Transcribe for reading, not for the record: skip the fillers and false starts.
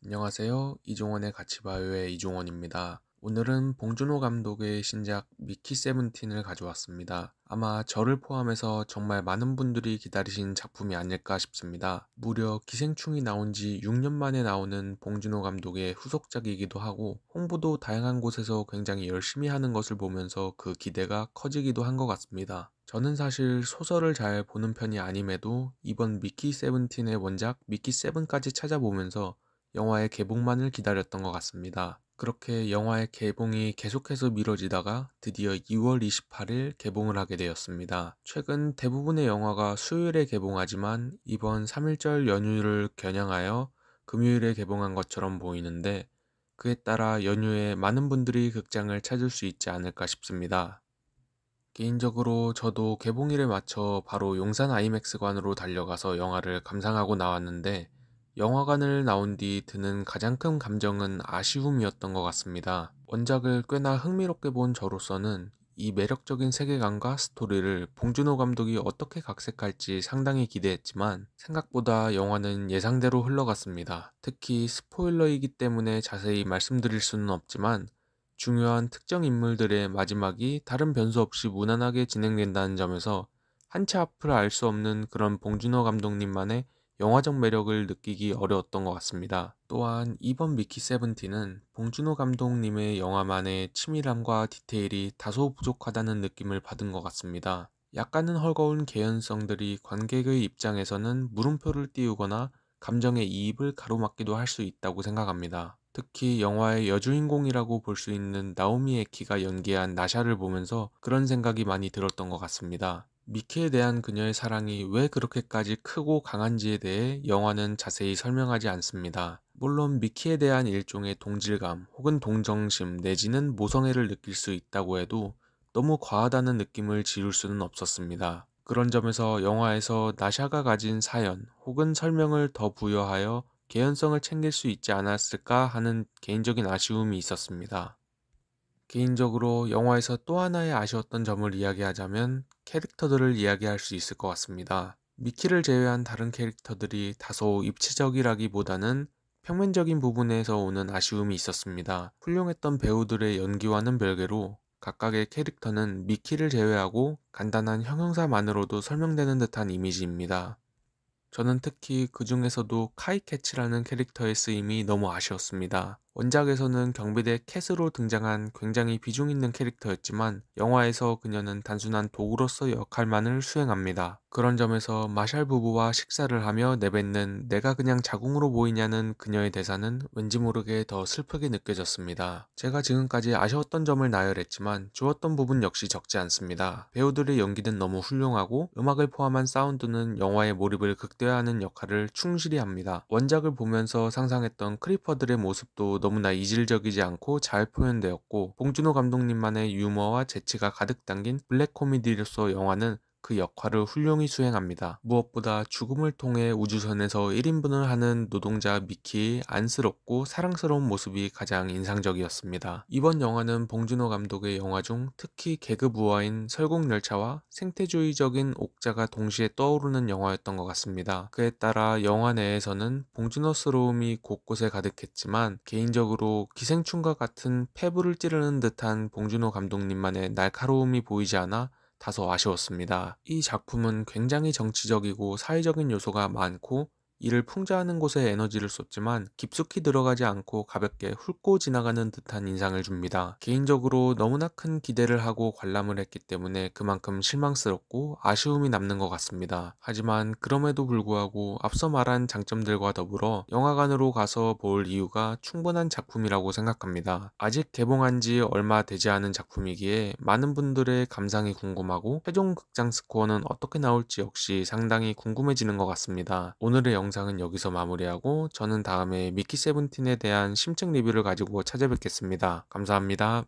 안녕하세요. 이종원의 가치바요의 이종원입니다. 오늘은 봉준호 감독의 신작 미키 세븐틴을 가져왔습니다. 아마 저를 포함해서 정말 많은 분들이 기다리신 작품이 아닐까 싶습니다. 무려 기생충이 나온 지 6년 만에 나오는 봉준호 감독의 후속작이기도 하고 홍보도 다양한 곳에서 굉장히 열심히 하는 것을 보면서 그 기대가 커지기도 한 것 같습니다. 저는 사실 소설을 잘 보는 편이 아님에도 이번 미키 세븐틴의 원작 미키 세븐까지 찾아보면서 영화의 개봉만을 기다렸던 것 같습니다. 그렇게 영화의 개봉이 계속해서 미뤄지다가 드디어 2월 28일 개봉을 하게 되었습니다. 최근 대부분의 영화가 수요일에 개봉하지만 이번 3일절 연휴를 겨냥하여 금요일에 개봉한 것처럼 보이는데 그에 따라 연휴에 많은 분들이 극장을 찾을 수 있지 않을까 싶습니다. 개인적으로 저도 개봉일에 맞춰 바로 용산 아이맥스관으로 달려가서 영화를 감상하고 나왔는데 영화관을 나온 뒤 드는 가장 큰 감정은 아쉬움이었던 것 같습니다. 원작을 꽤나 흥미롭게 본 저로서는 이 매력적인 세계관과 스토리를 봉준호 감독이 어떻게 각색할지 상당히 기대했지만 생각보다 영화는 예상대로 흘러갔습니다. 특히 스포일러이기 때문에 자세히 말씀드릴 수는 없지만 중요한 특정 인물들의 마지막이 다른 변수 없이 무난하게 진행된다는 점에서 한치 앞을 알 수 없는 그런 봉준호 감독님만의 영화적 매력을 느끼기 어려웠던 것 같습니다. 또한 이번 미키 세븐틴은 봉준호 감독님의 영화만의 치밀함과 디테일이 다소 부족하다는 느낌을 받은 것 같습니다. 약간은 헐거운 개연성들이 관객의 입장에서는 물음표를 띄우거나 감정의 이입을 가로막기도 할 수 있다고 생각합니다. 특히 영화의 여주인공이라고 볼 수 있는 나오미 에키가 연기한 나샤를 보면서 그런 생각이 많이 들었던 것 같습니다. 미키에 대한 그녀의 사랑이 왜 그렇게까지 크고 강한지에 대해 영화는 자세히 설명하지 않습니다. 물론 미키에 대한 일종의 동질감 혹은 동정심 내지는 모성애를 느낄 수 있다고 해도 너무 과하다는 느낌을 지울 수는 없었습니다. 그런 점에서 영화에서 나샤가 가진 사연 혹은 설명을 더 부여하여 개연성을 챙길 수 있지 않았을까 하는 개인적인 아쉬움이 있었습니다. 개인적으로 영화에서 또 하나의 아쉬웠던 점을 이야기하자면 캐릭터들을 이야기할 수 있을 것 같습니다. 미키를 제외한 다른 캐릭터들이 다소 입체적이라기보다는 평면적인 부분에서 오는 아쉬움이 있었습니다. 훌륭했던 배우들의 연기와는 별개로 각각의 캐릭터는 미키를 제외하고 간단한 형용사만으로도 설명되는 듯한 이미지입니다. 저는 특히 그 중에서도 카이 캐치라는 캐릭터의 쓰임이 너무 아쉬웠습니다. 원작에서는 경비대 캣으로 등장한 굉장히 비중 있는 캐릭터였지만 영화에서 그녀는 단순한 도구로서 역할만을 수행합니다. 그런 점에서 마샬 부부와 식사를 하며 내뱉는 내가 그냥 자궁으로 보이냐는 그녀의 대사는 왠지 모르게 더 슬프게 느껴졌습니다. 제가 지금까지 아쉬웠던 점을 나열했지만 좋았던 부분 역시 적지 않습니다. 배우들의 연기는 너무 훌륭하고 음악을 포함한 사운드는 영화의 몰입을 극대화하는 역할을 충실히 합니다. 원작을 보면서 상상했던 크리퍼들의 모습도 너무나 이질적이지 않고 잘 표현되었고 봉준호 감독님만의 유머와 재치가 가득 담긴 블랙 코미디로서 영화는 그 역할을 훌륭히 수행합니다. 무엇보다 죽음을 통해 우주선에서 1인분을 하는 노동자 미키의 안쓰럽고 사랑스러운 모습이 가장 인상적이었습니다. 이번 영화는 봉준호 감독의 영화 중 특히 계급 우화인 설국열차와 생태주의적인 옥자가 동시에 떠오르는 영화였던 것 같습니다. 그에 따라 영화 내에서는 봉준호스러움이 곳곳에 가득했지만 개인적으로 기생충과 같은 폐부를 찌르는 듯한 봉준호 감독님만의 날카로움이 보이지 않아 다소 아쉬웠습니다. 이 작품은 굉장히 정치적이고 사회적인 요소가 많고 이를 풍자하는 곳에 에너지를 쏟지만 깊숙이 들어가지 않고 가볍게 훑고 지나가는 듯한 인상을 줍니다. 개인적으로 너무나 큰 기대를 하고 관람을 했기 때문에 그만큼 실망스럽고 아쉬움이 남는 것 같습니다. 하지만 그럼에도 불구하고 앞서 말한 장점들과 더불어 영화관으로 가서 볼 이유가 충분한 작품이라고 생각합니다. 아직 개봉한 지 얼마 되지 않은 작품이기에 많은 분들의 감상이 궁금하고 최종 극장 스코어는 어떻게 나올지 역시 상당히 궁금해지는 것 같습니다. 오늘의 영상은 여기서 마무리하고 저는 다음에 미키 세븐틴에 대한 심층 리뷰를 가지고 찾아뵙겠습니다. 감사합니다.